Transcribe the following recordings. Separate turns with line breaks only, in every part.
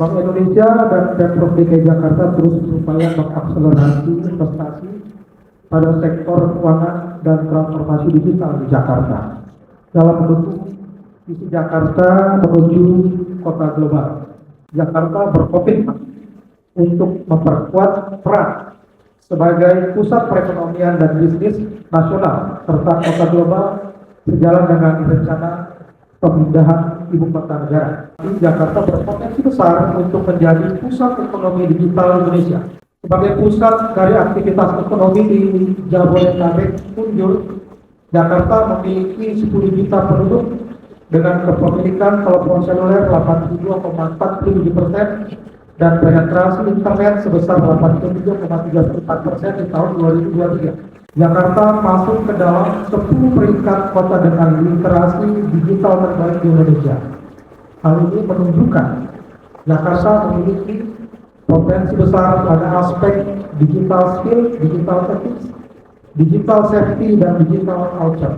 Bank Indonesia dan Pemprov DKI Jakarta terus berupaya mengakselerasi investasi pada sektor keuangan dan transformasi digital di Jakarta dalam mendukung visi Jakarta menuju kota global. Jakarta berkomitmen untuk memperkuat peran sebagai pusat perekonomian dan bisnis nasional serta kota global sejalan dengan rencana pemindahan ibu kota negara. Jakarta berpotensi besar untuk menjadi pusat ekonomi digital Indonesia. Sebagai pusat dari aktivitas ekonomi di Jabodetabek Unjur, Jakarta memiliki 10 juta penduduk dengan kepemilikan telepon seluler 82,47% dan penetrasi internet sebesar 87,34% di tahun 2023. Jakarta masuk ke dalam 10 peringkat kota dengan literasi digital terbaik di Indonesia. Hal ini menunjukkan Jakarta memiliki potensi besar pada aspek digital skill, digital ethics, digital safety, dan digital culture.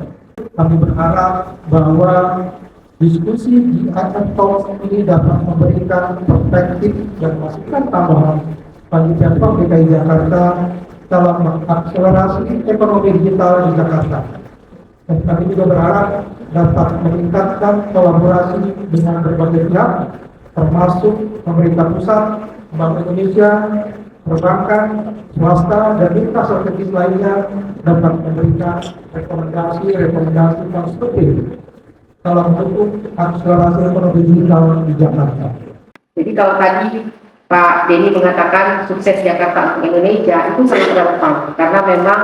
Kami berharap bahwa diskusi di IF Talks ini dapat memberikan perspektif dan masukan tambahan bagi Pemprov DKI Jakarta dalam mengakselerasi ekonomi digital di Jakarta. Dan kami juga berharap dapat meningkatkan kolaborasi dengan berbagai pihak, termasuk pemerintah pusat, Bank Indonesia, perbankan, swasta, dan mitra strategis lainnya dapat memberikan rekomendasi konstruktif dalam mendukung akselerasi ekonomi digital di Jakarta.
Jadi kalau tadi Pak Denny mengatakan sukses Jakarta untuk Indonesia, itu sangat relevan karena memang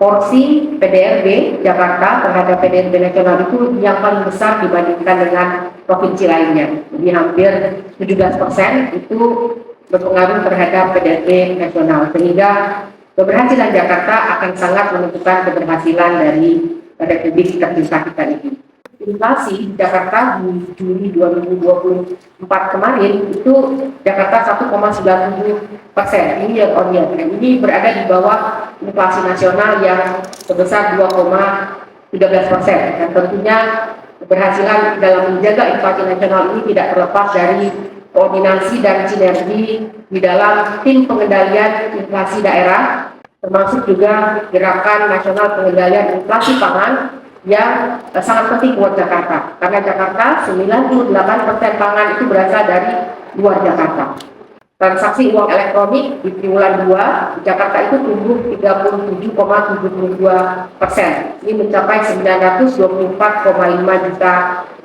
porsi PDRB Jakarta terhadap PDRB nasional itu yang paling besar dibandingkan dengan provinsi lainnya. Jadi hampir 17% itu berpengaruh terhadap PDRB nasional, sehingga keberhasilan Jakarta akan sangat menentukan keberhasilan dari Republik tercinta kita ini. Inflasi di Jakarta di Juli 2024 kemarin itu Jakarta 1,97%, ini year on year. Ini berada di bawah inflasi nasional yang sebesar 2,13%. Dan tentunya keberhasilan dalam menjaga inflasi nasional ini tidak terlepas dari koordinasi dan sinergi di dalam tim pengendalian inflasi daerah, termasuk juga gerakan nasional pengendalian inflasi pangan yang sangat penting buat Jakarta, karena Jakarta 98% pangan itu berasal dari luar Jakarta. Transaksi uang elektronik di triwulan 2 di Jakarta itu tumbuh 37,72%. Ini mencapai 924,5 juta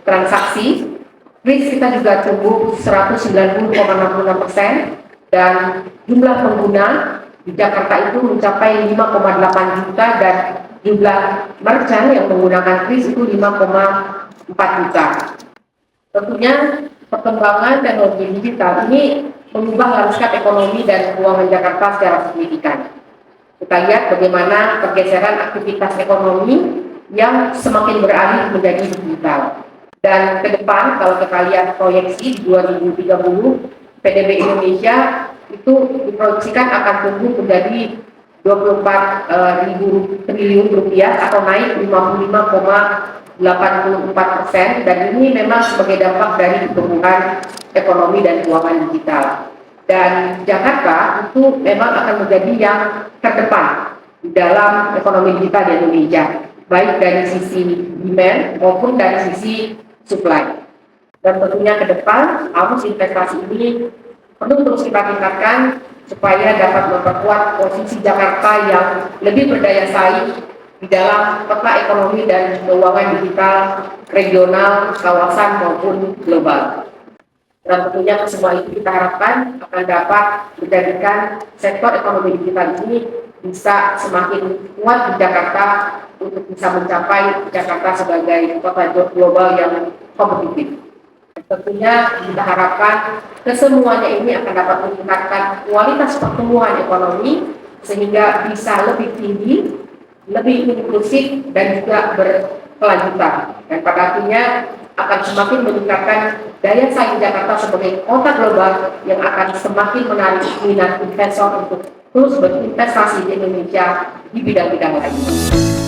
transaksi. Kris kita juga tumbuh 190,66% dan jumlah pengguna di Jakarta itu mencapai 5,8 juta dan jumlah merchant yang menggunakan kris itu 5,4 juta. Tentunya perkembangan teknologi digital ini mengubah lanskap ekonomi dan keuangan Jakarta secara signifikan. Kita lihat bagaimana pergeseran aktivitas ekonomi yang semakin beralih menjadi digital. Dan ke depan kalau kita lihat proyeksi di 2030, PDB Indonesia itu diproyeksikan akan tumbuh menjadi 24.000 triliun rupiah atau naik 55,84%, dan ini memang sebagai dampak dari pertumbuhan ekonomi dan keuangan digital. Dan Jakarta itu memang akan menjadi yang terdepan dalam ekonomi digital di Indonesia, baik dari sisi demand maupun dari sisi supply. Dan tentunya ke depan arus investasi ini perlu terus kita tingkatkan supaya dapat memperkuat posisi Jakarta yang lebih berdaya saing di dalam peta ekonomi dan keuangan digital regional, kawasan maupun global. Dan tentunya semua itu kita harapkan akan dapat menjadikan sektor ekonomi digital ini bisa semakin kuat di Jakarta untuk bisa mencapai Jakarta sebagai kota global yang kompetitif. Tentunya kita harapkan kesemuanya ini akan dapat meningkatkan kualitas pertumbuhan ekonomi sehingga bisa lebih tinggi, lebih inklusif dan juga berkelanjutan. Dan pada akhirnya akan semakin meningkatkan daya saing Jakarta sebagai kota global yang akan semakin menarik minat investor untuk terus berinvestasi di Indonesia di bidang-bidang lain.